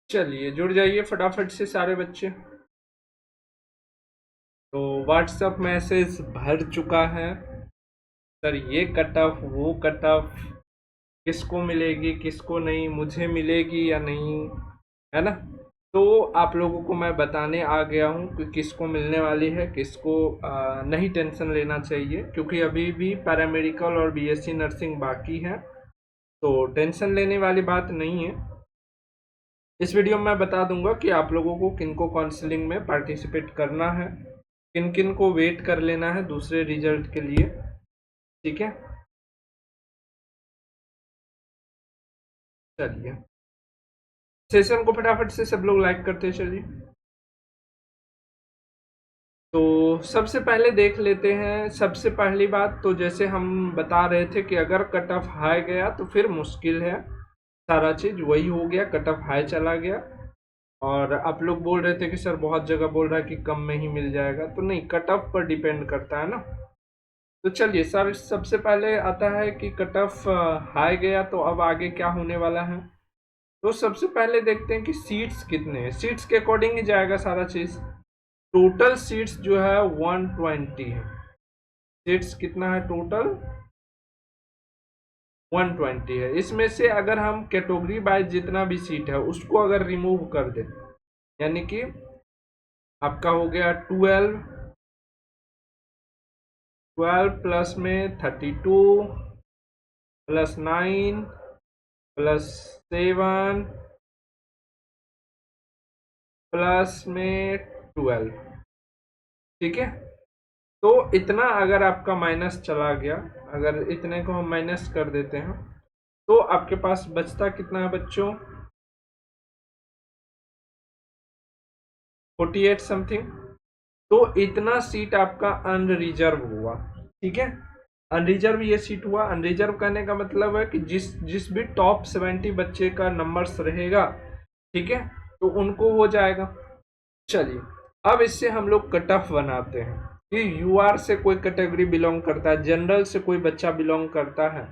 चलिए जुड़ जाइए फटाफट से सारे बच्चे। तो व्हाट्सएप मैसेज भर चुका है सर, ये कट ऑफ वो कट ऑफ, किसको मिलेगी किसको नहीं, मुझे मिलेगी या नहीं, है ना। तो आप लोगों को मैं बताने आ गया हूँ कि किसको मिलने वाली है, किसको नहीं टेंशन लेना चाहिए, क्योंकि अभी भी पैरामेडिकल और बीएससी नर्सिंग बाकी है, तो टेंशन लेने वाली बात नहीं है। इस वीडियो में मैं बता दूंगा कि आप लोगों को किनको काउंसलिंग में पार्टिसिपेट करना है, किन किन को वेट कर लेना है दूसरे रिजल्ट के लिए, ठीक है। चलिए सेशन को फटाफट से सब लोग लाइक करते चलिए। तो सबसे पहले देख लेते हैं, सबसे पहली बात तो जैसे हम बता रहे थे कि अगर कट ऑफ हाई गया तो फिर मुश्किल है, सारा चीज वही हो गया, कट ऑफ हाई चला गया। और आप लोग बोल रहे थे कि सर बहुत जगह बोल रहा है कि कम में ही मिल जाएगा, तो नहीं, कट ऑफ पर डिपेंड करता है ना। तो चलिए सर, सबसे पहले आता है कि कट ऑफ हाई गया तो अब आगे क्या होने वाला है। तो सबसे पहले देखते हैं कि सीट्स कितने हैं, सीट्स के अकॉर्डिंग ही जाएगा सारा चीज। टोटल सीट्स जो है 120 है, सीट्स कितना है टोटल 120 है। इसमें से अगर हम कैटेगरी वाइज जितना भी सीट है उसको अगर रिमूव कर दें, यानी कि आपका हो गया 12, 12 प्लस में 32 प्लस 9 प्लस 7 प्लस में 12, ठीक है। तो इतना अगर आपका माइनस चला गया, अगर इतने को हम माइनस कर देते हैं तो आपके पास बचता कितना है बच्चों, 48 समथिंग। तो इतना सीट आपका अनरिजर्व हुआ, ठीक है। अनरिजर्व ये सीट हुआ, अनरिजर्व करने का मतलब है कि जिस जिस भी टॉप 70 बच्चे का नंबर्स रहेगा, ठीक है, तो उनको हो जाएगा। चलिए अब इससे हम लोग कट ऑफ बनाते हैं कि यूआर से कोई कैटेगरी बिलोंग करता है, जनरल से कोई बच्चा बिलोंग करता है,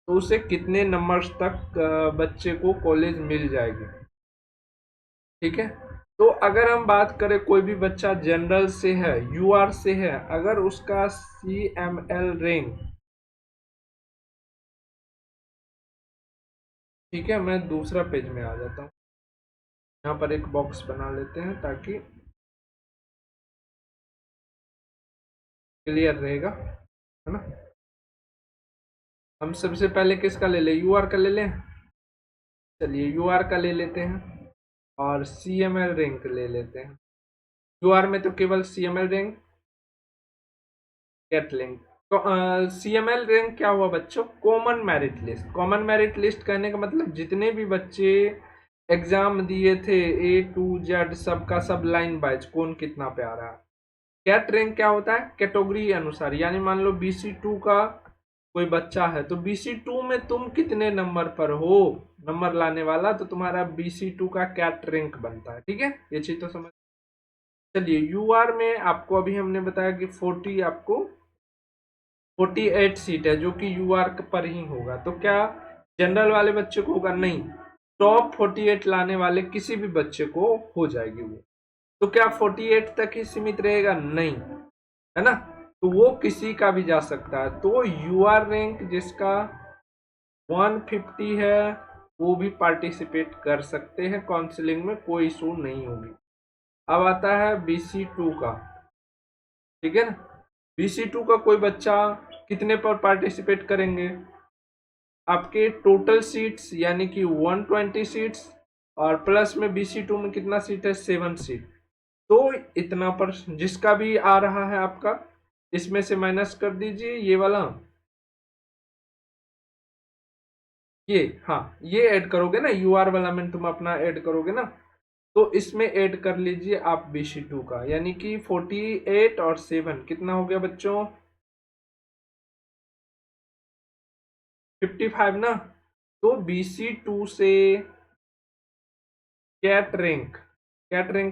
तो उसे कितने नंबर्स तक बच्चे को कॉलेज मिल जाएगी, ठीक है। तो अगर हम बात करें कोई भी बच्चा जनरल से है, यूआर से है, अगर उसका सीएमएल रैंक, ठीक है, मैं दूसरा पेज में आ जाता हूँ, यहाँ पर एक बॉक्स बना लेते हैं ताकि क्लियर रहेगा, है ना। हम सबसे पहले किसका ले लें, यूआर का ले लें। चलिए यूआर का ले लेते हैं और सीएमएल रैंक ले लेते हैं। यूआर में तो केवल सीएमएल रैंक, गेट लिंक। तो सीएमएल रैंक क्या हुआ बच्चों, common merit list. Common merit list कहने का मतलब जितने भी बच्चे एग्जाम दिए थे ए टू जेड, सबका सब लाइन वाइज कौन कितना पे आ रहा है। कैट रैंक क्या होता है, कैटेगरी अनुसार, यानी मान लो BC2 का कोई बच्चा है तो BC2 में तुम कितने नंबर पर हो, नंबर लाने वाला, तो तुम्हारा BC2 का कैट रैंक बनता है, ठीक है। ये चीज तो समझ। चलिए यूआर में आपको अभी हमने बताया कि 40, आपको 48 सीट है जो कि यूआर पर ही होगा, तो क्या जनरल वाले बच्चे को होगा, नहीं, टॉप 48 लाने वाले किसी भी बच्चे को हो जाएगी वो। तो क्या 48 तक ही सीमित रहेगा, नहीं, है ना, तो वो किसी का भी जा सकता है। तो यूआर रैंक जिसका 150 है वो भी पार्टिसिपेट कर सकते हैं काउंसलिंग में, कोई इशू नहीं होगी। अब आता है BC2 का, ठीक है ना। BC2 का कोई बच्चा कितने पर पार्टिसिपेट करेंगे, आपके टोटल सीट्स यानी कि 120 सीट्स, और प्लस में BC2 में कितना सीट है, 7 सीट। तो इतना पर जिसका भी आ रहा है आपका, इसमें से माइनस कर दीजिए ये वाला, ये, हाँ, ये ऐड करोगे ना, यूआर वाला में तुम अपना ऐड करोगे ना, तो इसमें ऐड कर लीजिए आप BC2 का, यानी कि 48 और 7 कितना हो गया बच्चों, 55 ना। तो BC2 से कैट रैंक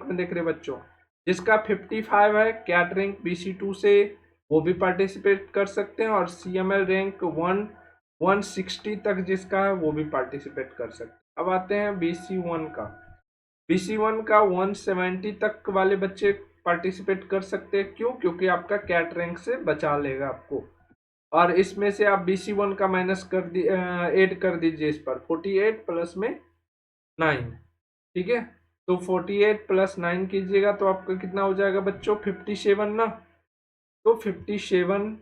में देख रहे बच्चों, जिसका 55 है कैट रैंक BC2 से, वो भी पार्टिसिपेट कर सकते हैं, और CML रैंक 160 तक जिसका है वो भी पार्टिसिपेट कर सकते हैं। अब आते हैं BC1 का, BC1 का 170 तक वाले बच्चे पार्टिसिपेट कर सकते हैं। क्यों? क्योंकि आपका कैट रैंक से बचा लेगा आपको। और इसमें से आप BC1 का माइनस कर ऐड कर दीजिए इस पर 48 प्लस में 9। ठीक है, तो 48 प्लस 9 कीजिएगा तो आपका कितना हो जाएगा बच्चों? 57 ना। तो 57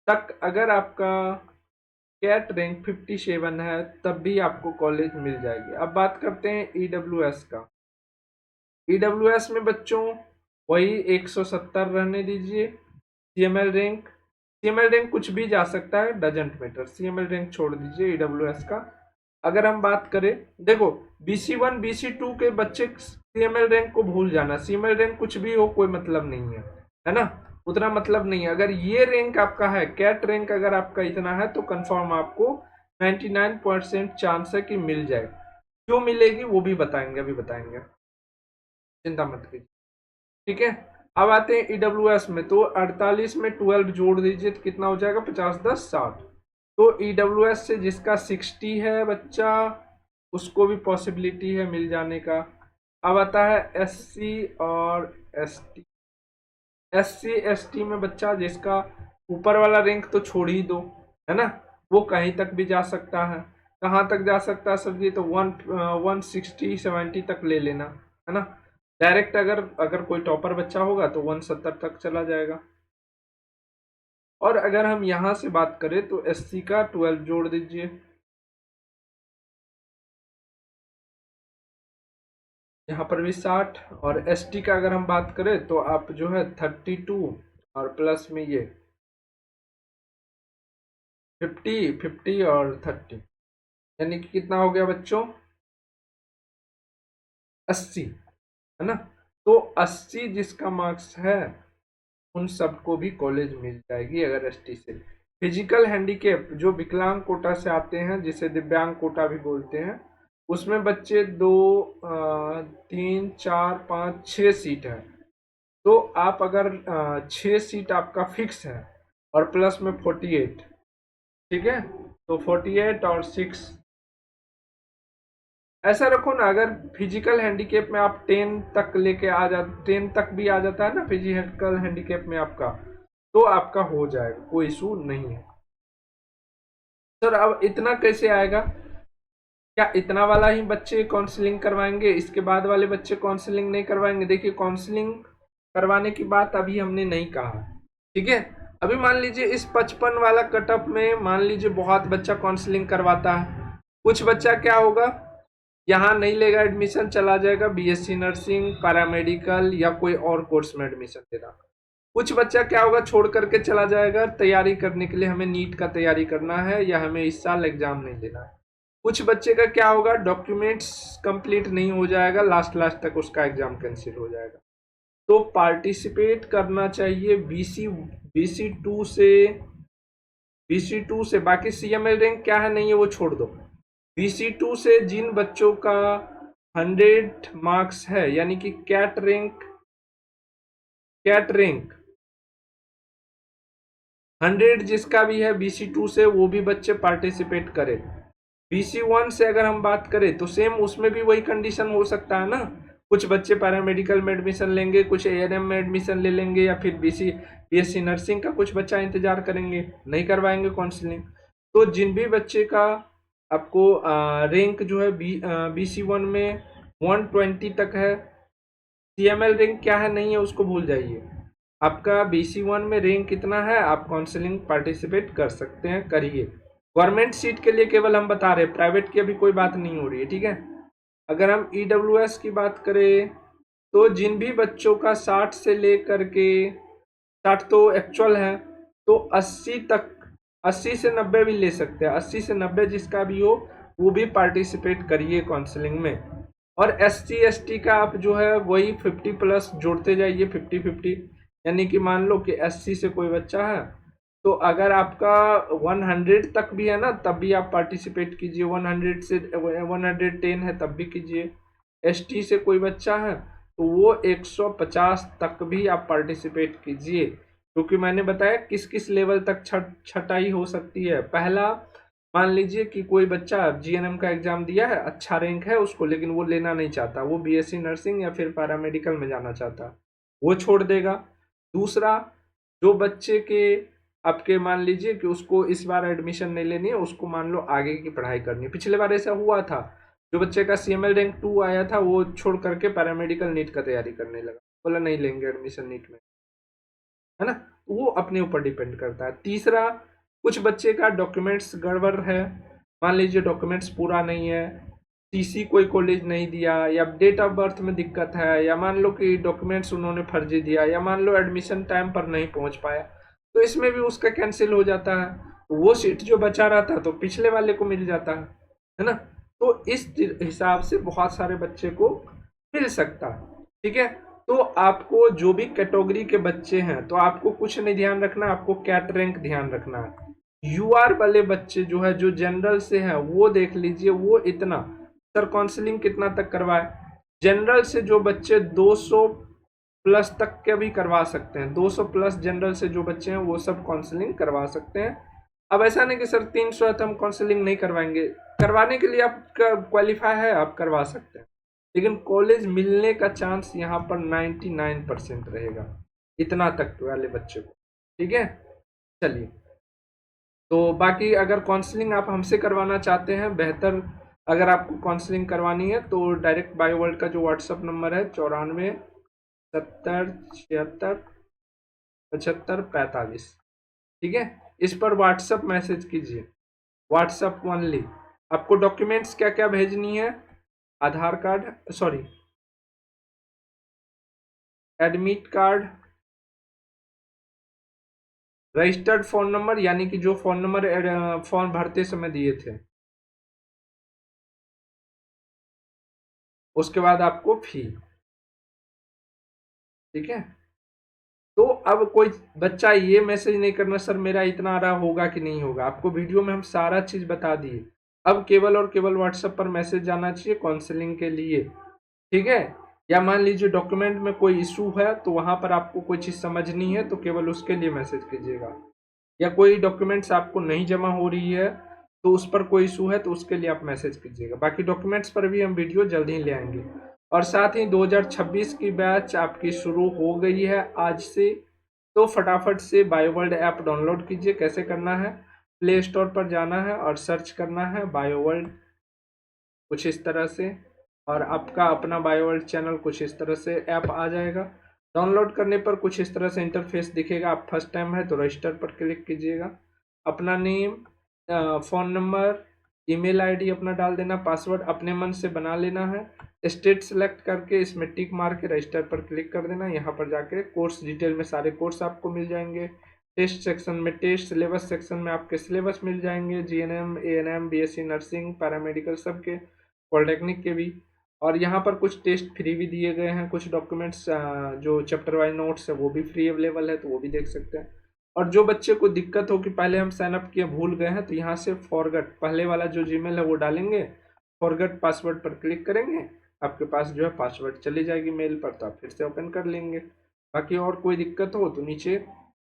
तक अगर आपका कैट रैंक 57 है तब भी आपको कॉलेज मिल जाएगी। अब बात करते हैं EWS का। EWS में बच्चों वही 170 रहने दीजिए। CML रैंक कुछ भी जा सकता है, डजेंट मैटर। CML रैंक छोड़ दीजिए EWS का। अगर हम बात करें, देखो BC1 BC2 के बच्चे CML रैंक को भूल जाना। CML रैंक कुछ भी हो, कोई मतलब नहीं है ना, उतना मतलब नहीं है। अगर ये रैंक आपका है, कैट रैंक अगर आपका इतना है तो कंफर्म आपको 99% चांस है कि मिल जाए। क्यों मिलेगी वो भी बताएंगे, अभी बताएंगे, चिंता मत कीजिए। ठीक है, अब आते हैं EWS में। तो 48 में 12 जोड़ दीजिए तो कितना हो जाएगा? 50 10 60। तो EWS से जिसका 60 है बच्चा, उसको भी पॉसिबिलिटी है मिल जाने का। अब आता है SC और ST। SC ST में बच्चा जिसका ऊपर वाला रैंक तो छोड़ ही दो, है ना, वो कहीं तक भी जा सकता है। कहाँ तक जा सकता है सर जी? तो 160-70 तक ले लेना, है ना। डायरेक्ट अगर कोई टॉपर बच्चा होगा तो 170 तक चला जाएगा। और अगर हम यहाँ से बात करें तो SC का 12 जोड़ दीजिए, यहाँ पर भी 60। और ST का अगर हम बात करें तो आप जो है 32 और प्लस में ये 50 और 30, यानी कि कितना हो गया बच्चों? 80, है ना। तो 80 जिसका मार्क्स है उन सबको भी कॉलेज मिल जाएगी अगर ST से। फिजिकल हैंडीकेप जो विकलांग कोटा से आते हैं, जिसे दिव्यांग कोटा भी बोलते हैं, उसमें बच्चे 2 3 4 5 6 सीट है। तो आप अगर 6 सीट आपका फिक्स है और प्लस में 48, ठीक है, तो 48 और 6 ऐसा रखो ना। अगर फिजिकल हैंडीकेप में आप 10 तक लेके आ जा 10 तक भी आ जाता है ना फिजिकल हैंडीकेप में आपका, तो आपका हो जाएगा, कोई इशू नहीं है। सर अब इतना कैसे आएगा? क्या इतना वाला ही बच्चे काउंसलिंग करवाएंगे, इसके बाद वाले बच्चे काउंसलिंग नहीं करवाएंगे? देखिए, काउंसलिंग करवाने की बात अभी हमने नहीं कहा, ठीक है। अभी मान लीजिए इस 55 वाला कटअप में मान लीजिए बहुत बच्चा काउंसलिंग करवाता है, कुछ बच्चा क्या होगा, यहाँ नहीं लेगा एडमिशन, चला जाएगा BSc नर्सिंग, पैरामेडिकल या कोई और कोर्स में एडमिशन देना। कुछ बच्चा क्या होगा, छोड़ करके चला जाएगा तैयारी करने के लिए, हमें नीट का तैयारी करना है या हमें इस साल एग्जाम नहीं देना है। कुछ बच्चे का क्या होगा, डॉक्यूमेंट्स कंप्लीट नहीं हो जाएगा, लास्ट लास्ट तक उसका एग्जाम कैंसिल हो जाएगा। तो पार्टिसिपेट करना चाहिए BC2 से, BC2 से। बाकी CML रैंक क्या है नहीं है वो छोड़ दो। BC2 से जिन बच्चों का 100 मार्क्स है, यानी कि कैट रैंक 100 जिसका भी है BC2 से, वो भी बच्चे पार्टिसिपेट करें। BC1 से अगर हम बात करें तो सेम उसमें भी वही कंडीशन हो सकता है ना, कुछ बच्चे पैरामेडिकल में एडमिशन लेंगे, कुछ ANM में एडमिशन ले लेंगे, या फिर BSc नर्सिंग का कुछ बच्चा इंतजार करेंगे, नहीं करवाएंगे काउंसलिंग। तो जिन भी बच्चे का आपको रैंक जो है BC1 में 120 तक है, CML रैंक क्या है नहीं है उसको भूल जाइए। आपका BC1 में रैंक कितना है, आप काउंसलिंग पार्टिसिपेट कर सकते हैं, करिए। गवर्नमेंट सीट के लिए केवल हम बता रहे हैं, प्राइवेट की अभी कोई बात नहीं हो रही है, ठीक है। अगर हम EWS की बात करें तो जिन भी बच्चों का 60 से लेकर के 60 तो एक्चुअल है, तो 80 तक, 80 से 90 भी ले सकते हैं, 80 से 90 जिसका भी हो वो भी पार्टिसिपेट करिए काउंसलिंग में। और SC ST का आप जो है वही 50 प्लस जोड़ते जाइए, 50-50, यानी कि मान लो कि SC से कोई बच्चा है तो अगर आपका 100 तक भी है ना तब भी आप पार्टिसिपेट कीजिए, 100 से 110 है तब भी कीजिए। ST से कोई बच्चा है तो वो 150 तक भी आप पार्टिसिपेट कीजिए, क्योंकि मैंने बताया किस किस लेवल तक छटाई हो सकती है। पहला मान लीजिए कि कोई बच्चा जीएनएम का एग्जाम दिया है, अच्छा रैंक है उसको, लेकिन वो लेना नहीं चाहता, वो बीएससी नर्सिंग या फिर पैरामेडिकल में जाना चाहता, वो छोड़ देगा। दूसरा, जो बच्चे के आपके मान लीजिए कि उसको इस बार एडमिशन नहीं लेनी है, उसको मान लो आगे की पढ़ाई करनी है। पिछले बार ऐसा हुआ था, जो बच्चे का सीएमएल रैंक 2 आया था वो छोड़ करके पैरामेडिकल नीट का तैयारी करने लगा, बोला नहीं लेंगे एडमिशन नीट में, है ना। वो अपने ऊपर डिपेंड करता है। तीसरा, कुछ बच्चे का डॉक्यूमेंट्स गड़बड़ है, मान लीजिए डॉक्यूमेंट्स पूरा नहीं है, टीसी कोई कॉलेज नहीं दिया, या डेट ऑफ बर्थ में दिक्कत है, या मान लो कि डॉक्यूमेंट्स उन्होंने फर्जी दिया, या मान लो एडमिशन टाइम पर नहीं पहुंच पाया, तो इसमें भी उसका कैंसिल हो जाता है। तो वो सीट जो बचा रहता तो पिछले वाले को मिल जाता है ना। तो इस हिसाब से बहुत सारे बच्चे को मिल सकता है, ठीक है। तो आपको जो भी कैटेगरी के बच्चे हैं, तो आपको कुछ नहीं ध्यान रखना, आपको कैट रैंक ध्यान रखना है। यूआर वाले बच्चे जो है, जो जनरल से है, वो देख लीजिए, वो इतना, सर काउंसलिंग कितना तक करवाए। जनरल से जो बच्चे 200 प्लस तक के भी करवा सकते हैं, 200 प्लस जनरल से जो बच्चे हैं वो सब काउंसलिंग करवा सकते हैं। अब ऐसा नहीं कि सर 300 है तो हम काउंसलिंग नहीं करवाएंगे, करवाने के लिए आपका क्वालिफाई है, आप करवा सकते हैं, लेकिन कॉलेज मिलने का चांस यहाँ पर 99% रहेगा, इतना तक वाले बच्चे को, ठीक है। चलिए, तो बाकी अगर काउंसलिंग आप हमसे करवाना चाहते हैं बेहतर, अगर आपको काउंसलिंग करवानी है तो डायरेक्ट बायोवर्ल्ड का जो व्हाट्सअप नंबर है 94 70 76 75 45, ठीक है, इस पर व्हाट्सअप मैसेज कीजिए, व्हाट्सअप ओनली। आपको डॉक्यूमेंट्स क्या क्या भेजनी है, Aadhaar card, sorry admit card, registered phone number, यानी कि जो फ़ोन नंबर फॉर्म भरते समय दिए थे, उसके बाद आपको फी, ठीक है। तो अब कोई बच्चा ये मैसेज नहीं करना सर मेरा इतना आ रहा होगा कि नहीं होगा, आपको वीडियो में हम सारा चीज़ बता दिए। अब केवल और केवल व्हाट्सएप पर मैसेज जाना चाहिए काउंसलिंग के लिए, ठीक है। या मान लीजिए डॉक्यूमेंट में कोई इशू है तो वहां पर आपको कोई चीज़ समझनी है तो केवल उसके लिए मैसेज कीजिएगा, या कोई डॉक्यूमेंट्स आपको नहीं जमा हो रही है तो उस पर कोई इशू है तो उसके लिए आप मैसेज कीजिएगा। बाकी डॉक्यूमेंट्स पर भी हम वीडियो जल्द ही ले आएंगे। और साथ ही 2026 की बैच आपकी शुरू हो गई है आज से, तो फटाफट से बायोवर्ल्ड ऐप डाउनलोड कीजिए। कैसे करना है, प्ले स्टोर पर जाना है और सर्च करना है बायोवर्ल्ड कुछ इस तरह से, और आपका अपना बायोवर्ल्ड चैनल कुछ इस तरह से ऐप आ जाएगा। डाउनलोड करने पर कुछ इस तरह से इंटरफेस दिखेगा। आप फर्स्ट टाइम है तो रजिस्टर पर क्लिक कीजिएगा, अपना name, phone number, email ID अपना डाल देना, पासवर्ड अपने मन से बना लेना है, स्टेट सेलेक्ट करके इसमें टिक मार के रजिस्टर पर क्लिक कर देना। यहाँ पर जाके कोर्स डिटेल में सारे कोर्स आपको मिल जाएंगे, टेस्ट सेक्शन में टेस्ट, सिलेबस सेक्शन में आपके सिलेबस मिल जाएंगे, GNM, ANM, BSc nursing, paramedical सबके, पॉलिटेक्निक के भी। और यहाँ पर कुछ टेस्ट फ्री भी दिए गए हैं, कुछ डॉक्यूमेंट्स जो चैप्टर वाइज नोट्स है वो भी फ्री अवेलेबल है, तो वो भी देख सकते हैं। और जो बच्चे को दिक्कत हो कि पहले हम साइन अप किए भूल गए हैं, तो यहाँ से फॉरगेट पहले वाला जो जीमेल है वो डालेंगे, फॉरगेट पासवर्ड पर क्लिक करेंगे, आपके पास जो है पासवर्ड चली जाएगी मेल पर, तो आप फिर से ओपन कर लेंगे। बाकी और कोई दिक्कत हो तो नीचे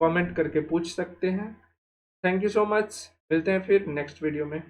कमेंट करके पूछ सकते हैं। थैंक यू सो मच, मिलते हैं फिर नेक्स्ट वीडियो में।